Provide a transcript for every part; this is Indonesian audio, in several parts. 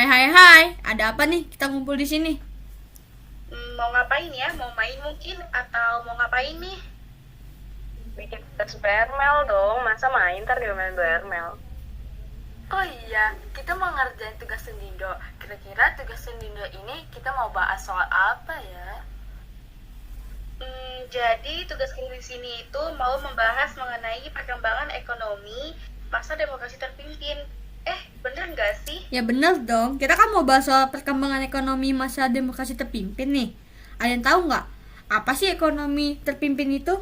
Hai, ada apa nih kita ngumpul di sini? Mau ngapain ya? Mau main mungkin? Atau mau ngapain nih? Bikin tugas BRML dong, masa main ntar dia main BRML. Oh iya, kita mau ngerjain tugas Sendindo. Kira-kira tugas Sendindo ini kita mau bahas soal apa ya? Jadi tugas kita di sini itu mau membahas mengenai perkembangan ekonomi masa demokrasi terpimpin. Bener nggak sih? Ya bener dong, kita kan mau bahas soal perkembangan ekonomi masa demokrasi terpimpin nih. Ada yang tahu nggak? Apa sih ekonomi terpimpin itu?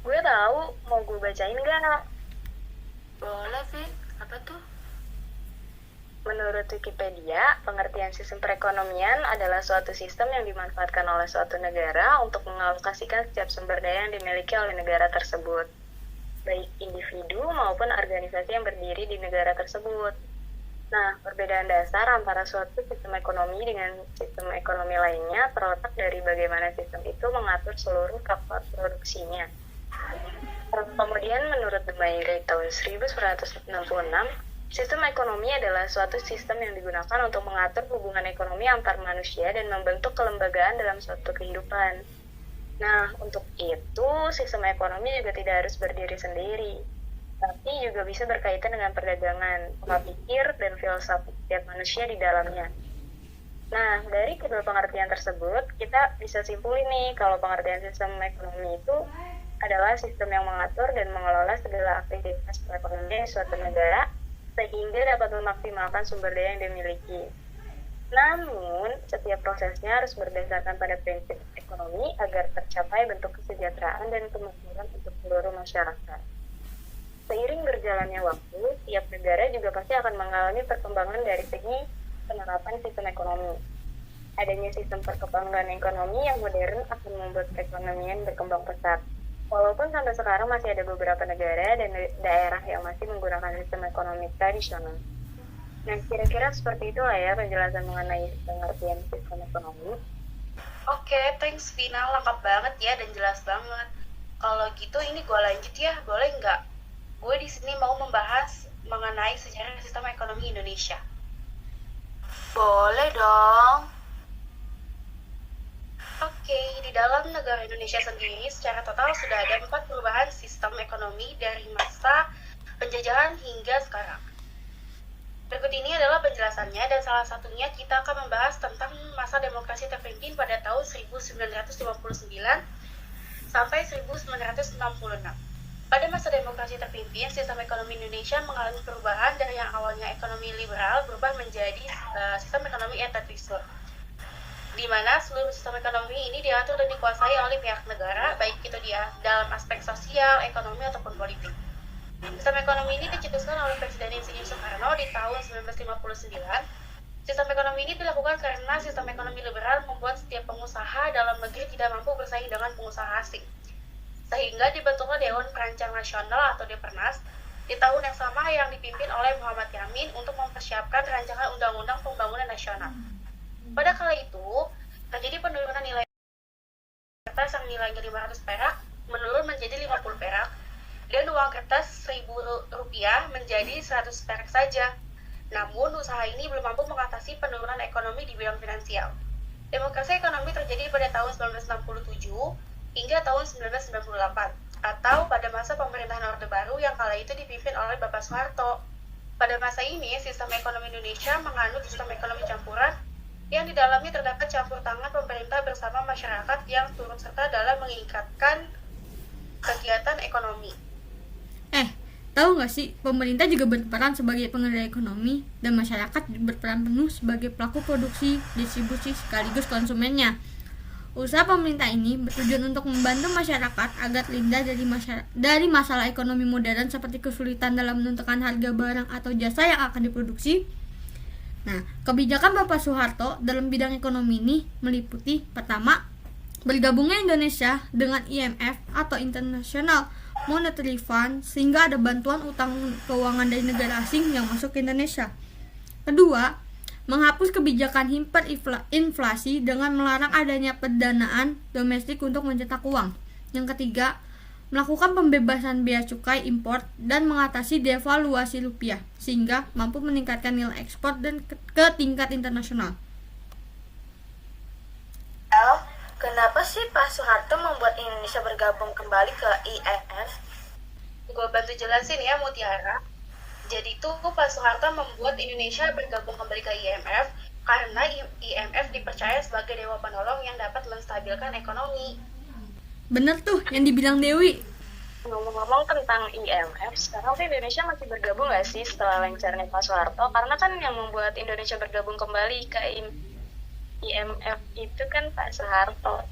Gue tahu, mau gue bacain gak? Boleh, Vin. Apa tuh? Menurut Wikipedia, pengertian sistem perekonomian adalah suatu sistem yang dimanfaatkan oleh suatu negara untuk mengalokasikan setiap sumber daya yang dimiliki oleh negara tersebut, baik individu maupun organisasi yang berdiri di negara tersebut. Nah, perbedaan dasar antara suatu sistem ekonomi dengan sistem ekonomi lainnya terletak dari bagaimana sistem itu mengatur seluruh faktor produksinya. Kemudian, menurut The Maire tahun 1966, sistem ekonomi adalah suatu sistem yang digunakan untuk mengatur hubungan ekonomi antar manusia dan membentuk kelembagaan dalam suatu kehidupan. Nah, untuk itu, sistem ekonomi juga tidak harus berdiri sendiri, tapi juga bisa berkaitan dengan perdagangan, pola pikir, dan filosofi setiap manusia di dalamnya. Nah, dari kedua pengertian tersebut, kita bisa simpulin nih kalau pengertian sistem ekonomi itu adalah sistem yang mengatur dan mengelola segala aktivitas perekonomian suatu negara sehingga dapat memaksimalkan sumber daya yang dimiliki. Namun, setiap prosesnya harus berdasarkan pada prinsip ekonomi agar tercapai bentuk kesejahteraan dan kemakmuran untuk seluruh masyarakat. Seiring berjalannya waktu, tiap negara juga pasti akan mengalami perkembangan dari segi penerapan sistem ekonomi. Adanya sistem perkembangan ekonomi yang modern akan membuat perekonomian berkembang pesat. Walaupun sampai sekarang masih ada beberapa negara dan daerah yang masih menggunakan sistem ekonomi tradisional. Nah, kira-kira seperti itulah ya penjelasan mengenai pengertian sistem ekonomi. Oke, thanks Vina, lengkap banget ya dan jelas banget. Kalau gitu ini gue lanjut ya, boleh nggak? Gue di sini mau membahas mengenai sejarah sistem ekonomi Indonesia. Boleh dong. Oke, di dalam negara Indonesia sendiri secara total sudah ada 4 perubahan sistem ekonomi dari masa penjajahan hingga sekarang. Berikut ini adalah penjelasannya dan salah satunya kita akan membahas tentang masa demokrasi terpimpin pada tahun 1959 sampai 1966. Pada masa demokrasi terpimpin, sistem ekonomi Indonesia mengalami perubahan dari yang awalnya ekonomi liberal berubah menjadi sistem ekonomi etatisme, di mana seluruh sistem ekonomi ini diatur dan dikuasai oleh pihak negara, baik itu dalam aspek sosial, ekonomi, ataupun politik. Sistem ekonomi ini dicetuskan oleh Presiden Insinyur Soekarno di tahun 1959. Sistem ekonomi ini dilakukan karena sistem ekonomi liberal membuat setiap pengusaha dalam negeri tidak mampu bersaing dengan pengusaha asing. Sehingga dibentuklah Dewan Perancang Nasional atau Depernas di tahun yang sama yang dipimpin oleh Muhammad Yamin untuk mempersiapkan rancangan Undang-Undang Pembangunan Nasional. Pada kala itu, terjadi penurunan nilai kertas yang nilainya 500 perak menurun menjadi 50 perak, dan uang kertas Rp1.000 menjadi 100 perak saja. Namun, usaha ini belum mampu mengatasi penurunan ekonomi di bidang finansial. Demokrasi ekonomi terjadi pada tahun 1967 hingga tahun 1998, atau pada masa pemerintahan Orde Baru yang kala itu dipimpin oleh Bapak Soeharto. Pada masa ini, sistem ekonomi Indonesia menganut sistem ekonomi campuran yang di dalamnya terdapat campur tangan pemerintah bersama masyarakat yang turut serta dalam meningkatkan kegiatan ekonomi. Tahu nggak sih, pemerintah juga berperan sebagai pengendali ekonomi dan masyarakat berperan penuh sebagai pelaku produksi, distribusi, sekaligus konsumennya. Usaha pemerintah ini bertujuan untuk membantu masyarakat agar terhindar dari masalah ekonomi modern seperti kesulitan dalam menentukan harga barang atau jasa yang akan diproduksi. Nah, kebijakan Bapak Soeharto dalam bidang ekonomi ini meliputi pertama, bergabungnya Indonesia dengan IMF atau International Monetary Fund sehingga ada bantuan utang keuangan dari negara asing yang masuk ke Indonesia. Kedua, menghapus kebijakan hiperinflasi dengan melarang adanya pendanaan domestik untuk mencetak uang. Yang ketiga, melakukan pembebasan bea cukai impor dan mengatasi devaluasi rupiah sehingga mampu meningkatkan nilai ekspor dan ke tingkat internasional. Kenapa sih Pak Soeharto membuat Indonesia bergabung kembali ke IMF? Gue bantu jelasin ya Mutiara. Jadi tuh Pak Soeharto membuat Indonesia bergabung kembali ke IMF karena IMF dipercaya sebagai dewa penolong yang dapat menstabilkan ekonomi. Bener tuh yang dibilang Dewi. Ngomong-ngomong tentang IMF, sekarang tuh Indonesia masih bergabung nggak sih setelah lengsernya Pak Soeharto? Karena kan yang membuat Indonesia bergabung kembali ke IMF itu kan Pak Soeharto.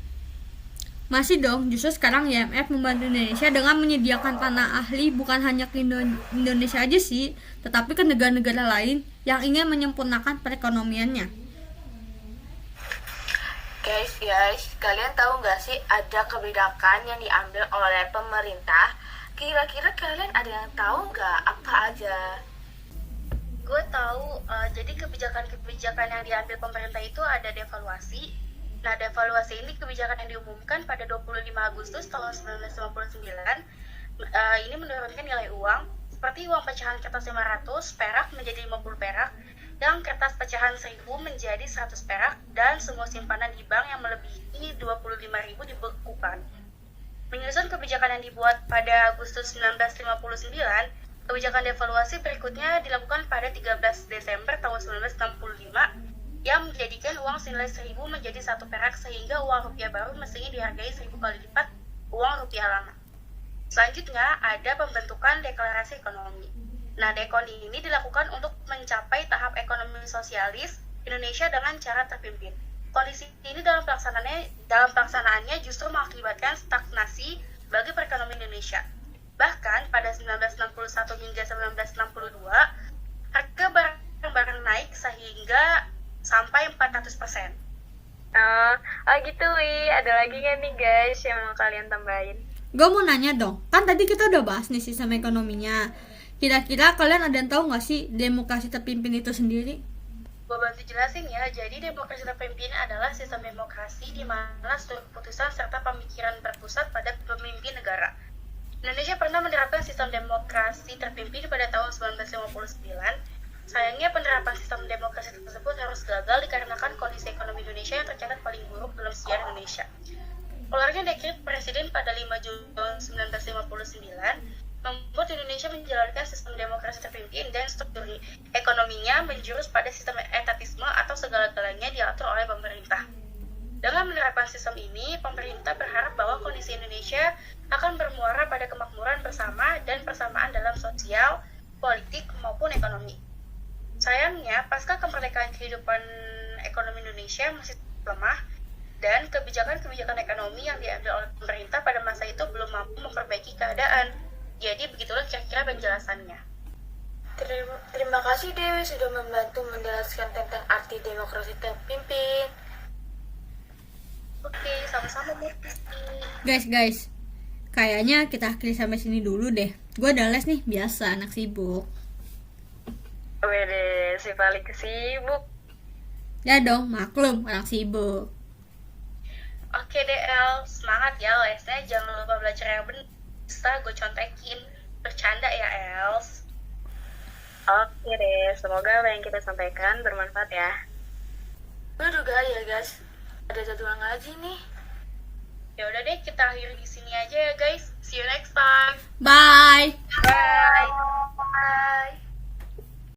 Masih dong, justru sekarang IMF membantu Indonesia dengan menyediakan tanah ahli bukan hanya ke Indonesia aja sih, tetapi ke negara-negara lain yang ingin menyempurnakan perekonomiannya. Guys, kalian tahu nggak sih ada kebijakan yang diambil oleh pemerintah? Kira-kira kalian ada yang tahu nggak apa aja? Gue tahu, jadi kebijakan yang diambil pemerintah itu ada devaluasi. Nah, devaluasi ini kebijakan yang diumumkan pada 25 Agustus tahun 1959. Ini menurunkan nilai uang, seperti uang pecahan kertas 500 perak menjadi 50 perak, dan kertas pecahan 1000 menjadi 100 perak, dan semua simpanan di bank yang melebihi 25.000 dibekukan. Menyusun kebijakan yang dibuat pada Agustus 1959, kebijakan devaluasi berikutnya dilakukan pada 13 Desember tahun 1965 yang menjadikan uang senilai 1000 menjadi 1 perak sehingga uang rupiah baru mestinya dihargai 1000 kali lipat uang rupiah lama. Selanjutnya ada pembentukan deklarasi ekonomi. Nah, dekon ini dilakukan untuk mencapai tahap ekonomi sosialis Indonesia dengan cara terpimpin. Kondisi ini dalam pelaksanaannya justru mengakibatkan stagnasi bagi perekonomian Indonesia. Bahkan pada 1961 hingga 1962, harga barang naik sehingga sampai 400%. Gitu Wi. Ada lagi nggak nih guys yang mau kalian tambahin? Gue mau nanya dong, kan tadi kita udah bahas nih sistem ekonominya. Kira-kira kalian ada yang tahu nggak sih demokrasi terpimpin itu sendiri? Gue bantu jelasin ya. Jadi demokrasi terpimpin adalah sistem demokrasi di mana seluruh keputusan serta pemikiran berpusat pada pemimpin negara. Indonesia pernah menerapkan sistem demokrasi terpimpin pada tahun 1959. Sayangnya penerapan sistem demokrasi tersebut harus gagal dikarenakan kondisi ekonomi Indonesia yang tercatat paling buruk dalam sejarah Indonesia. Keluarnya dekret Presiden pada 5 Juli 1959 membuat Indonesia menjalankan sistem demokrasi terpimpin dan struktur ekonominya menjurus pada sistem etatisme atau segala-galanya diatur oleh pemerintah. Dengan menerapkan sistem ini, pemerintah berharap bahwa kondisi Indonesia akan bermuara pada kemakmuran bersama dan persamaan dalam sosial, politik, maupun ekonomi. Sayangnya, pasca kemerdekaan kehidupan ekonomi Indonesia masih lemah dan kebijakan-kebijakan ekonomi yang diambil oleh pemerintah pada masa itu belum mampu memperbaiki keadaan. Jadi begitulah kira-kira penjelasannya. Terima kasih Dewi sudah membantu menjelaskan tentang arti demokrasi terpimpin. Oke, sama-sama Murti. Guys, kayaknya kita akhiri sampai sini dulu deh. Gue udah les nih, biasa anak sibuk. Wede, si paling sibuk. Ya dong, maklum orang sibuk. Oke deh El, semangat ya lesnya, jangan lupa belajar yang benar. Bisa gue contekin, bercanda ya Els. Oke deh, semoga apa yang kita sampaikan bermanfaat ya. Gue juga ya guys, ada jadwal ngaji nih. Ya udah deh, kita akhiri di sini aja ya guys. See you next time. Bye.